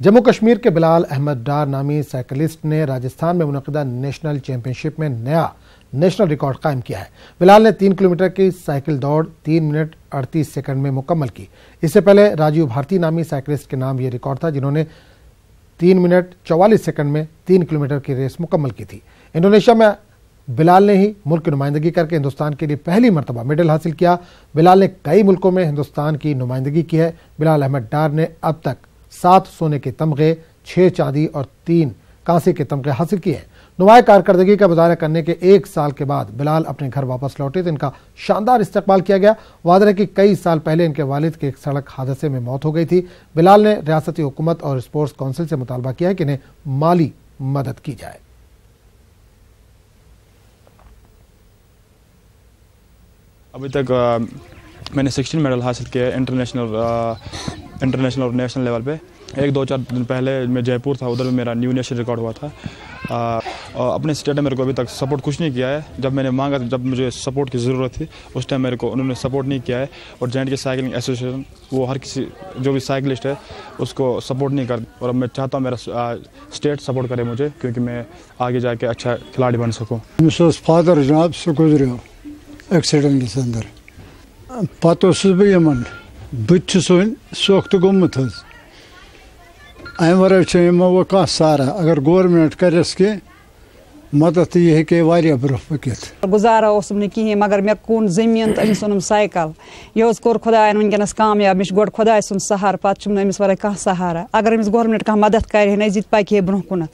जम्मू कश्मीर के बिलाल अहमद डार नामी साइकिलिस्ट ने राजस्थान में मुनक़िदा नेशनल चैंपियनशिप में नया नेशनल रिकॉर्ड कायम किया है। बिलाल ने 3 किलोमीटर की साइकिल दौड़ 3 मिनट 38 सेकंड में मुकम्मल की। इससे पहले राजीव भारती नामी साइकिलिस्ट के नाम ये रिकॉर्ड था, जिन्होंने 3 मिनट 44 सेकंड में 3 किलोमीटर की रेस मुकम्मल की थी। इंडोनेशिया में बिलाल ने ही मुल्क की नुमाइंदगी करके हिंदुस्तान के लिए पहली मरतबा मेडल हासिल किया। बिलाल ने कई मुल्कों में हिंदुस्तान की नुमाइंदगी की है। बिलाल अहमद डार ने अब तक 7 सोने के तमगे, 6 चांदी और 3 कांसे के तमगे हासिल किए हैं। नुमाया कारकर्दगी का मुजाहरा करने के 1 साल के बाद बिलाल अपने घर वापस लौटे तो इनका शानदार इस्तकबाल किया गया। वादा है कि कई साल पहले इनके वालिद की एक सड़क हादसे में मौत हो गई थी। बिलाल ने रियासती हुकूमत और स्पोर्ट्स काउंसिल से मुतालबा किया है कि इन्हें माली मदद की जाए। अभी तक मैंने 16 मेडल हासिल किए इंटरनेशनल और नेशनल लेवल पे। 1-2-4 दिन पहले मैं जयपुर था, उधर मेरा न्यू नेशनल रिकॉर्ड हुआ था। अपने स्टेट ने मेरे को अभी तक सपोर्ट कुछ नहीं किया है। जब मैंने मांगा, जब मुझे सपोर्ट की ज़रूरत थी, उस टाइम मेरे को उन्होंने सपोर्ट नहीं किया है। और J&K साइकिलिंग एसोसिएशन वो हर किसी जो भी साइकिलिस्ट है उसको सपोर्ट नहीं कर। और अब मैं चाहता हूँ मेरा स्टेट सपोर्ट करे मुझे, क्योंकि मैं आगे जाके अच्छा खिलाड़ी बन सकूँ। फादर जनाब सह गुजरियो एक्सीडेंट अंदर पत बन बन सोख्त गोमुत अम वर वो कह सहारा अगर गवर्नमेंट करस कि मदद यह हे वारिया ब्रोह पकित गुजारा कहें, मगर मे कुन जमीन तो अमिस ओनम साइकिल यह कोर खुदायन वनकस कामयाब। मे गो खुदाय सुन सहार, पत अमिस वर कह सहारा। अगर अमिस गवर्नमेंट कह मदद कर नजीद पकि ब्रोह कुन।